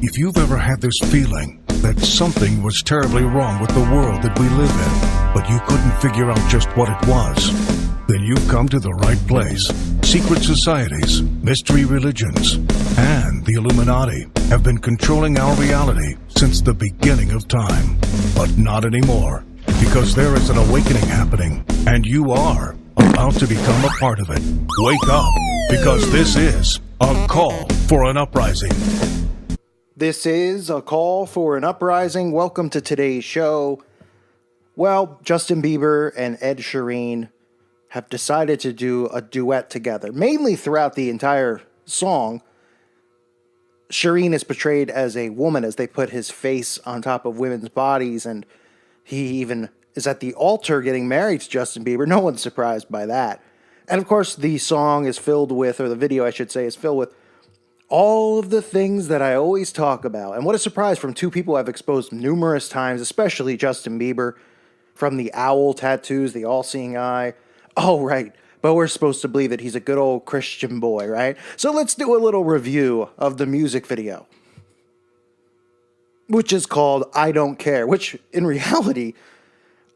If you've ever had this feeling that something was terribly wrong with the world that we live in, but you couldn't figure out just what it was, then you've come to the right place. Secret societies, mystery religions, and the Illuminati have been controlling our reality since the beginning of time. But not anymore, because there is an awakening happening, and you are about to become a part of it. Wake up, because this is a call for an uprising. This is a call for an uprising. Welcome to today's show. Well, Justin Bieber and Ed Sheeran have decided to do a duet together. Mainly throughout the entire song, Sheeran is portrayed as a woman as they put his face on top of women's bodies, and he even is at the altar getting married to Justin Bieber. No one's surprised by that. And of course, the song is filled with, or the video I should say, is filled with all of the things that I always talk about. And what a surprise from two people I've exposed numerous times, especially Justin Bieber, from the owl tattoos, the all-seeing eye. Oh, right. But we're supposed to believe that he's a good old Christian boy, right? So let's do a little review of the music video, which is called I Don't Care, which in reality,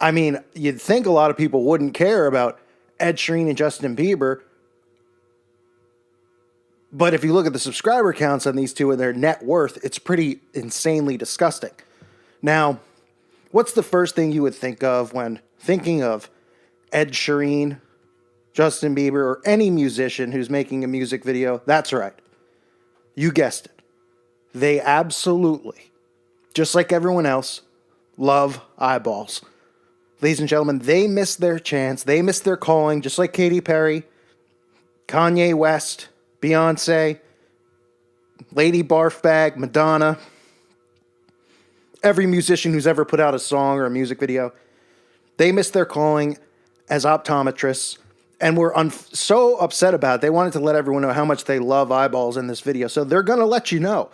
I mean, you'd think a lot of people wouldn't care about Ed Sheeran and Justin Bieber. But if you look at the subscriber counts on these two and their net worth, it's pretty insanely disgusting. Now, what's the first thing you would think of when thinking of Ed Sheeran, Justin Bieber, or any musician who's making a music video? That's right. You guessed it. They absolutely, just like everyone else, love eyeballs. Ladies and gentlemen, they missed their chance. They missed their calling, just like Katy Perry, Kanye West, Beyonce, Lady Barfbag, Madonna, every musician who's ever put out a song or a music video. They missed their calling as optometrists and were so upset about it. They wanted to let everyone know how much they love eyeballs in this video. So they're going to let you know.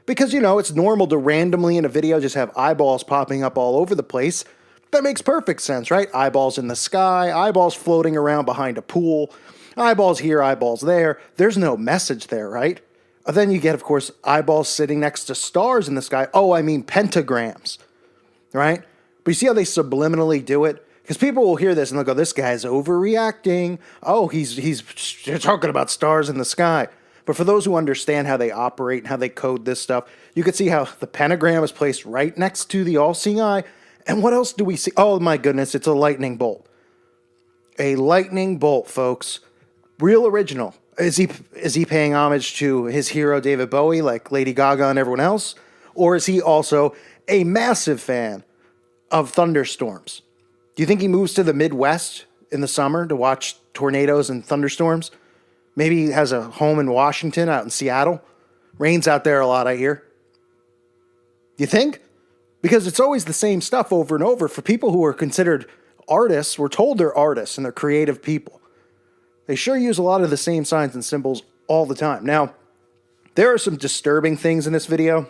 Because, you know, it's normal to randomly in a video just have eyeballs popping up all over the place. That makes perfect sense, right? Eyeballs in the sky, eyeballs floating around behind a pool, eyeballs here, eyeballs there. There's no message there, right? Then you get, of course, eyeballs sitting next to stars in the sky. Oh, I mean pentagrams, right? But you see how they subliminally do it? Because people will hear this and they'll go, this guy's overreacting. Oh, he's talking about stars in the sky. But for those who understand how they operate and how they code this stuff, you can see how the pentagram is placed right next to the all-seeing eye. And what else do we see? Oh, my goodness, it's a lightning bolt. A lightning bolt, folks. Real original. Is he paying homage to his hero David Bowie like Lady Gaga and everyone else? Or is he also a massive fan of thunderstorms? Do you think he moves to the Midwest in the summer to watch tornadoes and thunderstorms? Maybe he has a home in Washington, out in Seattle. Rains out there a lot, I hear. You think? Because it's always the same stuff over and over. For people who are considered artists, we're told they're artists and they're creative people. They sure use a lot of the same signs and symbols all the time. Now, there are some disturbing things in this video,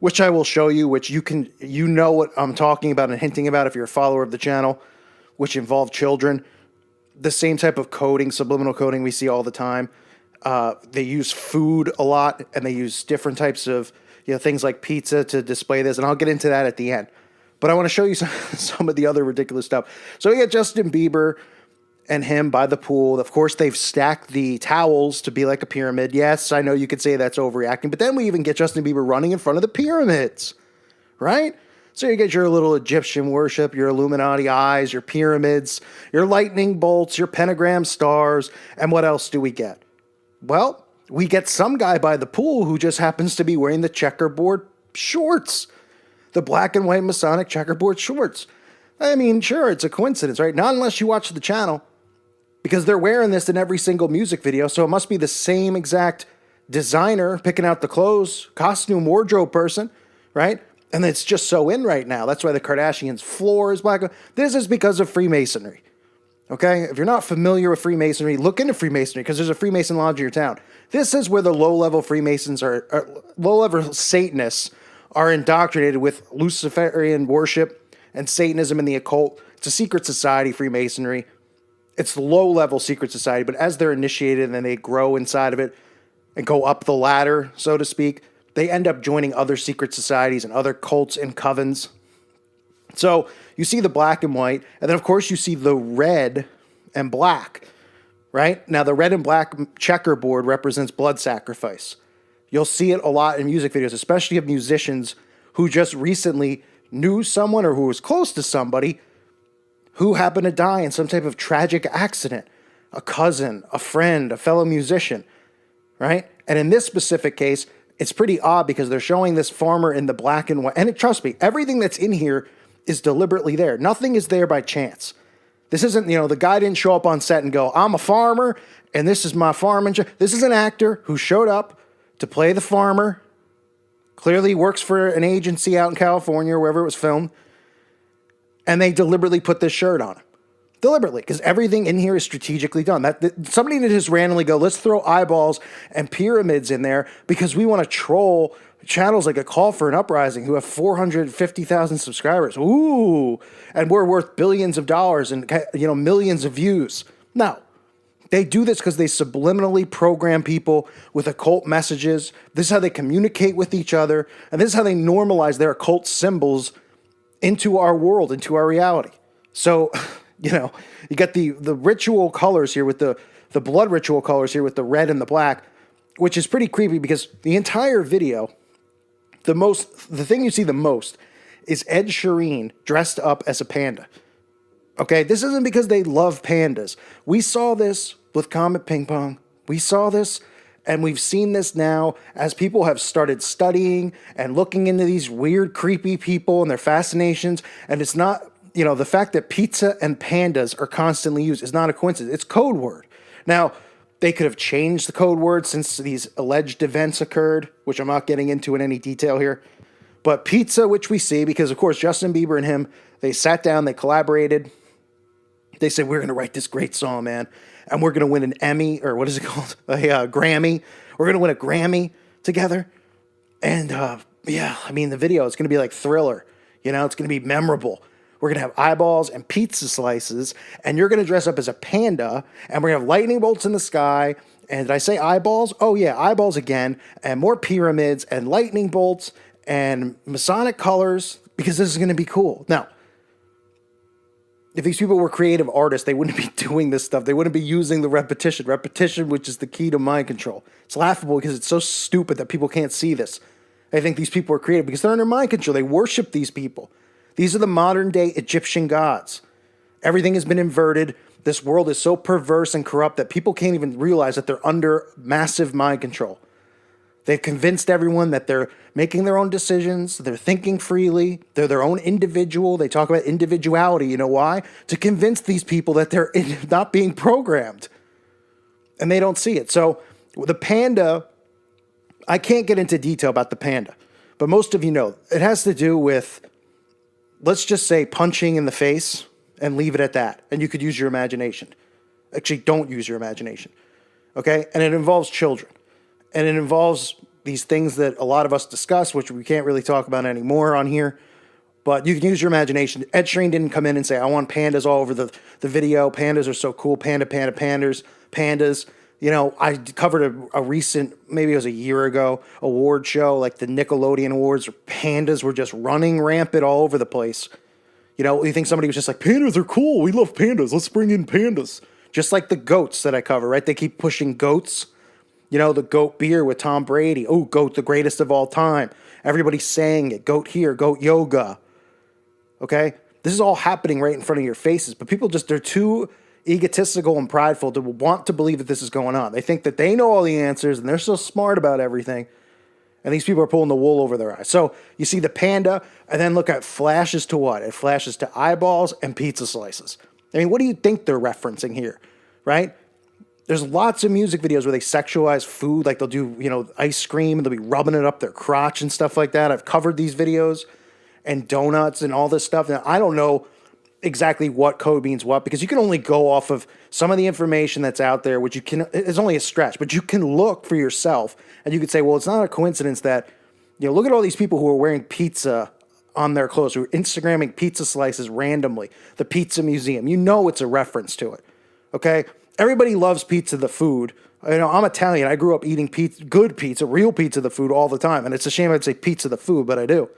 which I will show you, which you know what I'm talking about and hinting about if you're a follower of the channel, which involve children. The same type of coding, subliminal coding we see all the time. They use food a lot, and they use different types of things like pizza to display this, and I'll get into that at the end. But I want to show you some of the other ridiculous stuff. So we got Justin Bieber and him by the pool. Of course, they've stacked the towels to be like a pyramid. Yes, I know you could say that's overreacting, but then we even get Justin Bieber running in front of the pyramids, right? So you get your little Egyptian worship, your Illuminati eyes, your pyramids, your lightning bolts, your pentagram stars, and what else do we get? Well, we get some guy by the pool who just happens to be wearing the checkerboard shorts, the black and white Masonic checkerboard shorts. I mean, sure, it's a coincidence, right? Not unless you watch the channel, because they're wearing this in every single music video, so it must be the same exact designer picking out the clothes, costume wardrobe person, right? And it's just so in right now. That's why the Kardashians' floor is black. This is because of Freemasonry. Okay? If you're not familiar with Freemasonry, look into Freemasonry, because there's a Freemason lodge in your town. This is where the low-level Freemasons low-level Satanists are indoctrinated with Luciferian worship and Satanism and the occult. It's a secret society, Freemasonry. It's low-level secret society, but as they're initiated and then they grow inside of it and go up the ladder, so to speak, they end up joining other secret societies and other cults and covens. So you see the black and white, and then of course you see the red and black, right? Now the red and black checkerboard represents blood sacrifice. You'll see it a lot in music videos, especially of musicians who just recently knew someone or who was close to somebody who happened to die in some type of tragic accident. A cousin, a friend, a fellow musician, right? And in this specific case, it's pretty odd because they're showing this farmer in the black and white. And trust me, everything that's in here is deliberately there. Nothing is there by chance. This isn't, the guy didn't show up on set and go, I'm a farmer and this is my farming. This is an actor who showed up to play the farmer. Clearly works for an agency out in California or wherever it was filmed. And they deliberately put this shirt on him. Deliberately, because everything in here is strategically done. Somebody didn't just randomly go, let's throw eyeballs and pyramids in there because we want to troll channels like A Call for an Uprising who have 450,000 subscribers. Ooh, and we're worth billions of dollars and millions of views. No, they do this because they subliminally program people with occult messages. This is how they communicate with each other, and this is how they normalize their occult symbols into our world, into our reality. So, you got the ritual colors here with the blood ritual colors here with the red and the black, which is pretty creepy because the entire video, the thing you see the most is Ed Sheeran dressed up as a panda. Okay, this isn't because they love pandas. We saw this with Comet Ping Pong. We saw this, and we've seen this now as people have started studying and looking into these weird, creepy people and their fascinations. And it's not, the fact that pizza and pandas are constantly used is not a coincidence. It's code word. Now, they could have changed the code word since these alleged events occurred, which I'm not getting into in any detail here. But pizza, which we see, because of course Justin Bieber and him, they sat down, they collaborated. They said, we're going to write this great song, man. And we're going to win an Emmy, or what is it called? A Grammy. We're going to win a Grammy together. And the video is going to be like Thriller. It's going to be memorable. We're going to have eyeballs and pizza slices, and you're going to dress up as a panda, and we're going to have lightning bolts in the sky. And did I say eyeballs? Oh, yeah, eyeballs again, and more pyramids and lightning bolts and Masonic colors, because this is going to be cool. Now, if these people were creative artists, they wouldn't be doing this stuff. They wouldn't be using the repetition. Repetition, which is the key to mind control. It's laughable because it's so stupid that people can't see this. I think these people are creative because they're under mind control. They worship these people. These are the modern-day Egyptian gods. Everything has been inverted. This world is so perverse and corrupt that people can't even realize that they're under massive mind control. They've convinced everyone that they're making their own decisions. They're thinking freely. They're their own individual. They talk about individuality. You know why? To convince these people that they're not being programmed. And they don't see it. So the panda, I can't get into detail about the panda. But most of you know. It has to do with, let's just say, punching in the face and leave it at that. And you could use your imagination. Actually, don't use your imagination. Okay? And it involves children. And it involves these things that a lot of us discuss, which we can't really talk about anymore on here. But you can use your imagination. Ed Sheeran didn't come in and say, I want pandas all over the video. Pandas are so cool. Pandas. I covered a recent, maybe it was a year ago, award show, like the Nickelodeon Awards, where pandas were just running rampant all over the place. You think somebody was just like, pandas are cool. We love pandas. Let's bring in pandas. Just like the goats that I cover, right? They keep pushing goats. The goat beer with Tom Brady. Oh, goat, the greatest of all time. Everybody's saying it. Goat here, goat yoga. Okay? This is all happening right in front of your faces. But people they're too egotistical and prideful to want to believe that this is going on. They think that they know all the answers and they're so smart about everything. And these people are pulling the wool over their eyes. So you see the panda, and then look at flashes to what? It flashes to eyeballs and pizza slices. I mean, what do you think they're referencing here? Right? There's lots of music videos where they sexualize food, like they'll do, ice cream, and they'll be rubbing it up their crotch and stuff like that. I've covered these videos, and donuts and all this stuff. Now, I don't know exactly what code means what, because you can only go off of some of the information that's out there, which it's only a stretch, but you can look for yourself, and you could say, well, it's not a coincidence that, look at all these people who are wearing pizza on their clothes, who are Instagramming pizza slices randomly, the Pizza Museum. It's a reference to it, okay? Everybody loves pizza, the food. You know, I'm Italian. I grew up eating pizza, good pizza, real pizza, the food all the time. And it's a shame I'd say pizza, the food, but I do.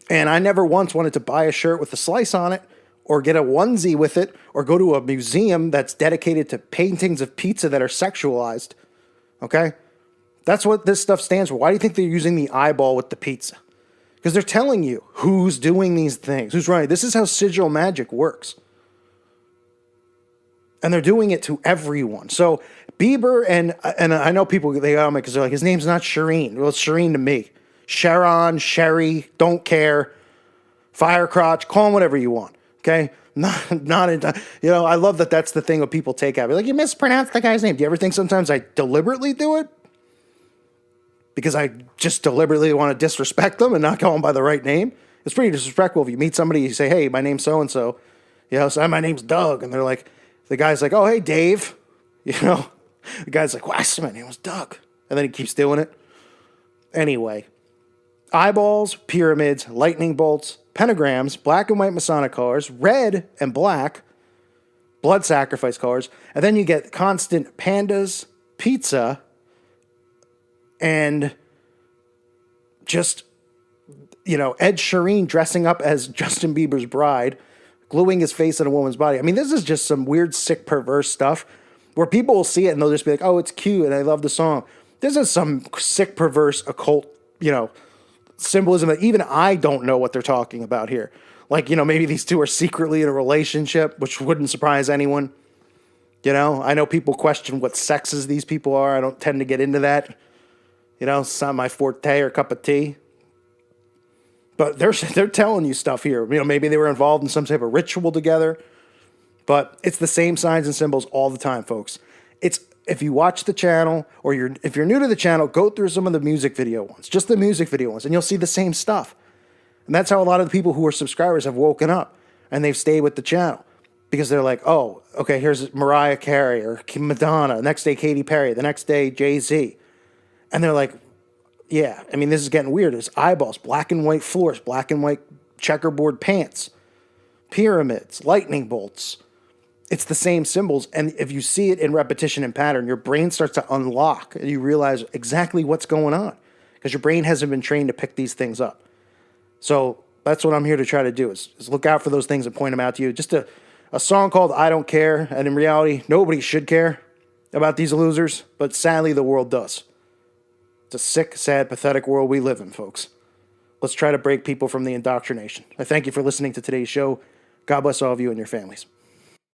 And I never once wanted to buy a shirt with a slice on it or get a onesie with it or go to a museum that's dedicated to paintings of pizza that are sexualized. Okay? That's what this stuff stands for. Why do you think they're using the eyeball with the pizza? Because they're telling you who's doing these things, who's running. This is how sigil magic works. And they're doing it to everyone. So Bieber and I know people, they got me because they're like, his name's not Sheeran. Well, it's Sheeran to me. Sharon, Sherry, don't care. Firecrotch, call him whatever you want. Okay? Not in, you know, I love that that's the thing that people take out. Like, you mispronounced the guy's name. Do you ever think sometimes I deliberately do it? Because I just deliberately want to disrespect them and not call them by the right name. It's pretty disrespectful if you meet somebody, you say, hey, my name's so-and-so. You know, so my name's Doug. And they're like, the guy's like, oh, hey, Dave. You know, the guy's like, well, I said my name was Doug. And then he keeps doing it. Anyway, eyeballs, pyramids, lightning bolts, pentagrams, black and white Masonic colors, red and black, blood sacrifice colors. And then you get constant pandas, pizza, and just, you know, Ed Sheeran dressing up as Justin Bieber's bride, gluing his face in a woman's body. I mean, this is just some weird, sick, perverse stuff where people will see it and they'll just be like, oh, it's cute and I love the song. This is some sick, perverse, occult, you know, symbolism that even I don't know what they're talking about here. Like, you know, maybe these two are secretly in a relationship, which wouldn't surprise anyone. You know, I know people question what sexes these people are. I don't tend to get into that. You know, it's not my forte or cup of tea. But they're telling you stuff here. You know, maybe they were involved in some type of ritual together. But it's the same signs and symbols all the time, folks. It's, if you watch the channel, or if you're new to the channel, go through some of the music video ones. Just the music video ones, and you'll see the same stuff. And that's how a lot of the people who are subscribers have woken up. And they've stayed with the channel. Because they're like, oh, okay, here's Mariah Carey or Madonna. The next day, Katy Perry. The next day, Jay-Z. And they're like, yeah, I mean, this is getting weird. It's eyeballs, black and white floors, black and white checkerboard pants, pyramids, lightning bolts. It's the same symbols. And if you see it in repetition and pattern, your brain starts to unlock. And you realize exactly what's going on. Because your brain hasn't been trained to pick these things up. So that's what I'm here to try to do, is look out for those things and point them out to you. Just a song called I Don't Care. And in reality, nobody should care about these losers. But sadly, the world does. It's a sick, sad, pathetic world we live in, folks. Let's try to break people from the indoctrination. I thank you for listening to today's show. God bless all of you and your families.